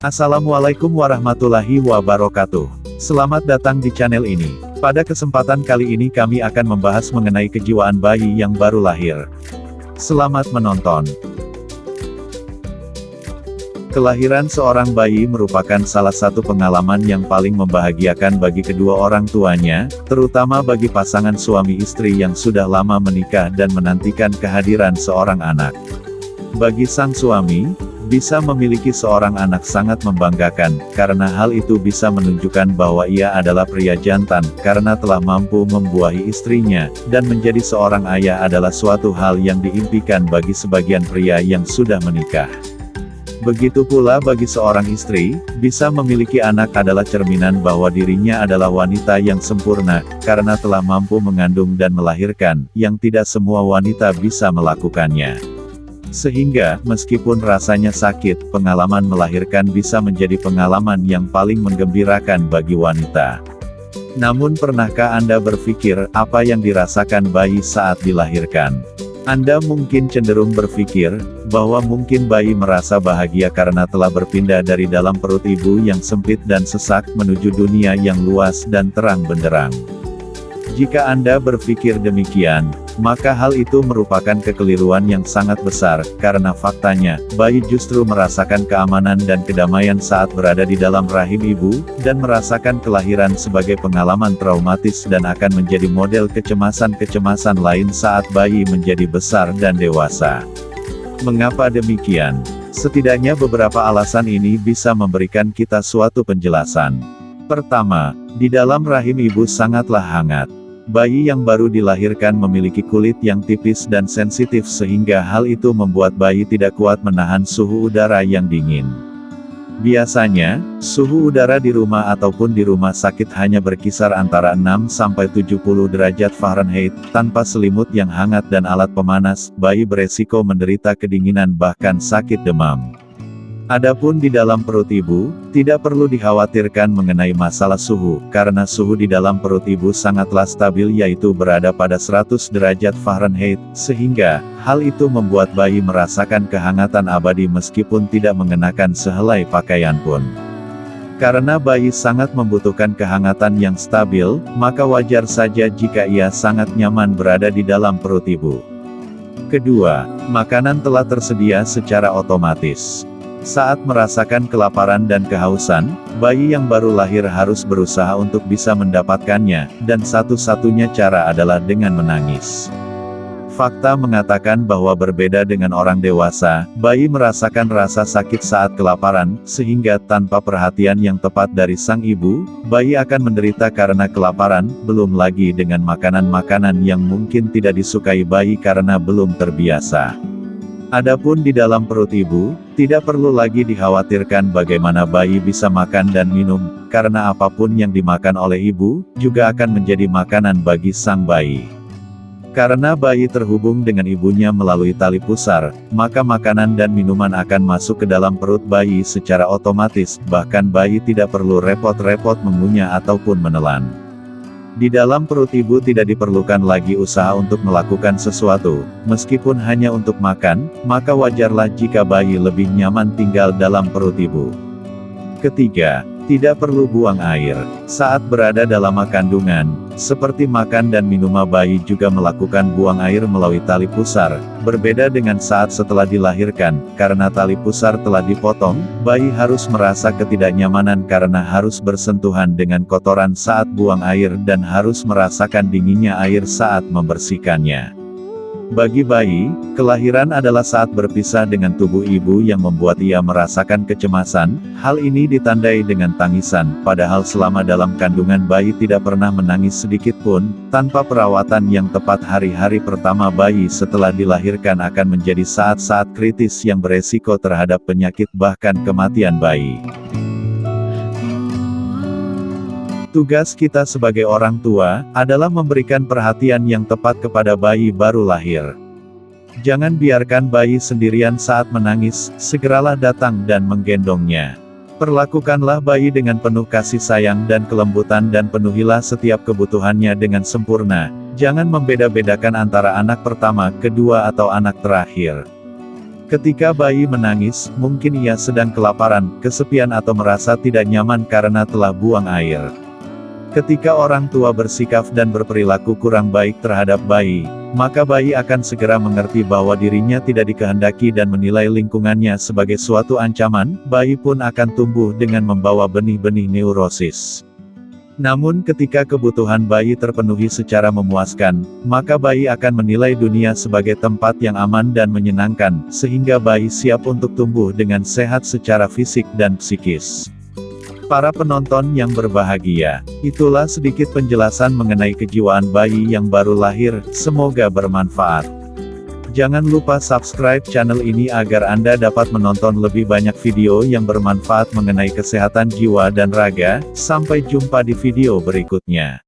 Assalamualaikum warahmatullahi wabarakatuh. Selamat datang di channel ini. Pada kesempatan kali ini kami akan membahas mengenai kejiwaan bayi yang baru lahir. Selamat menonton. Kelahiran seorang bayi merupakan salah satu pengalaman yang paling membahagiakan bagi kedua orang tuanya, terutama bagi pasangan suami istri yang sudah lama menikah dan menantikan kehadiran seorang anak. Bagi sang suami, bisa memiliki seorang anak sangat membanggakan, karena hal itu bisa menunjukkan bahwa ia adalah pria jantan, karena telah mampu membuahi istrinya, dan menjadi seorang ayah adalah suatu hal yang diimpikan bagi sebagian pria yang sudah menikah. Begitu pula bagi seorang istri, bisa memiliki anak adalah cerminan bahwa dirinya adalah wanita yang sempurna, karena telah mampu mengandung dan melahirkan, yang tidak semua wanita bisa melakukannya. Sehingga, meskipun rasanya sakit, pengalaman melahirkan bisa menjadi pengalaman yang paling menggembirakan bagi wanita. Namun pernahkah Anda berpikir, apa yang dirasakan bayi saat dilahirkan? Anda mungkin cenderung berpikir, bahwa mungkin bayi merasa bahagia karena telah berpindah dari dalam perut ibu yang sempit dan sesak, menuju dunia yang luas dan terang benderang. Jika Anda berpikir demikian, maka hal itu merupakan kekeliruan yang sangat besar, karena faktanya, bayi justru merasakan keamanan dan kedamaian saat berada di dalam rahim ibu, dan merasakan kelahiran sebagai pengalaman traumatis dan akan menjadi model kecemasan-kecemasan lain saat bayi menjadi besar dan dewasa. Mengapa demikian? Setidaknya beberapa alasan ini bisa memberikan kita suatu penjelasan. Pertama, di dalam rahim ibu sangatlah hangat. Bayi yang baru dilahirkan memiliki kulit yang tipis dan sensitif sehingga hal itu membuat bayi tidak kuat menahan suhu udara yang dingin. Biasanya, suhu udara di rumah ataupun di rumah sakit hanya berkisar antara 6-70 derajat Fahrenheit, tanpa selimut yang hangat dan alat pemanas, bayi beresiko menderita kedinginan bahkan sakit demam. Adapun di dalam perut ibu, tidak perlu dikhawatirkan mengenai masalah suhu, karena suhu di dalam perut ibu sangatlah stabil yaitu berada pada 100 derajat Fahrenheit, sehingga, hal itu membuat bayi merasakan kehangatan abadi meskipun tidak mengenakan sehelai pakaian pun. Karena bayi sangat membutuhkan kehangatan yang stabil, maka wajar saja jika ia sangat nyaman berada di dalam perut ibu. Kedua, makanan telah tersedia secara otomatis. Saat merasakan kelaparan dan kehausan, bayi yang baru lahir harus berusaha untuk bisa mendapatkannya, dan satu-satunya cara adalah dengan menangis. Fakta mengatakan bahwa berbeda dengan orang dewasa, bayi merasakan rasa sakit saat kelaparan, sehingga tanpa perhatian yang tepat dari sang ibu, bayi akan menderita karena kelaparan, belum lagi dengan makanan-makanan yang mungkin tidak disukai bayi karena belum terbiasa. Adapun di dalam perut ibu, tidak perlu lagi dikhawatirkan bagaimana bayi bisa makan dan minum, karena apapun yang dimakan oleh ibu, juga akan menjadi makanan bagi sang bayi. Karena bayi terhubung dengan ibunya melalui tali pusar, maka makanan dan minuman akan masuk ke dalam perut bayi secara otomatis, bahkan bayi tidak perlu repot-repot mengunyah ataupun menelan. Di dalam perut ibu tidak diperlukan lagi usaha untuk melakukan sesuatu, meskipun hanya untuk makan, maka wajarlah jika bayi lebih nyaman tinggal dalam perut ibu. Ketiga, tidak perlu buang air. Saat berada dalam kandungan, seperti makan dan minum bayi juga melakukan buang air melalui tali pusar, berbeda dengan saat setelah dilahirkan, karena tali pusar telah dipotong, bayi harus merasa ketidaknyamanan karena harus bersentuhan dengan kotoran saat buang air dan harus merasakan dinginnya air saat membersihkannya. Bagi bayi, kelahiran adalah saat berpisah dengan tubuh ibu yang membuat ia merasakan kecemasan. Hal ini ditandai dengan tangisan, padahal selama dalam kandungan bayi tidak pernah menangis sedikit pun. Tanpa perawatan yang tepat, hari-hari pertama bayi setelah dilahirkan akan menjadi saat-saat kritis yang beresiko terhadap penyakit bahkan kematian bayi. Tugas kita sebagai orang tua, adalah memberikan perhatian yang tepat kepada bayi baru lahir. Jangan biarkan bayi sendirian saat menangis, segeralah datang dan menggendongnya. Perlakukanlah bayi dengan penuh kasih sayang dan kelembutan dan penuhilah setiap kebutuhannya dengan sempurna. Jangan membeda-bedakan antara anak pertama, kedua atau anak terakhir. Ketika bayi menangis, mungkin ia sedang kelaparan, kesepian atau merasa tidak nyaman karena telah buang air. Ketika orang tua bersikap dan berperilaku kurang baik terhadap bayi, maka bayi akan segera mengerti bahwa dirinya tidak dikehendaki dan menilai lingkungannya sebagai suatu ancaman. Bayi pun akan tumbuh dengan membawa benih-benih neurosis. Namun ketika kebutuhan bayi terpenuhi secara memuaskan, maka bayi akan menilai dunia sebagai tempat yang aman dan menyenangkan, sehingga bayi siap untuk tumbuh dengan sehat secara fisik dan psikis. Para penonton yang berbahagia, itulah sedikit penjelasan mengenai kejiwaan bayi yang baru lahir, semoga bermanfaat. Jangan lupa subscribe channel ini agar Anda dapat menonton lebih banyak video yang bermanfaat mengenai kesehatan jiwa dan raga. Sampai jumpa di video berikutnya.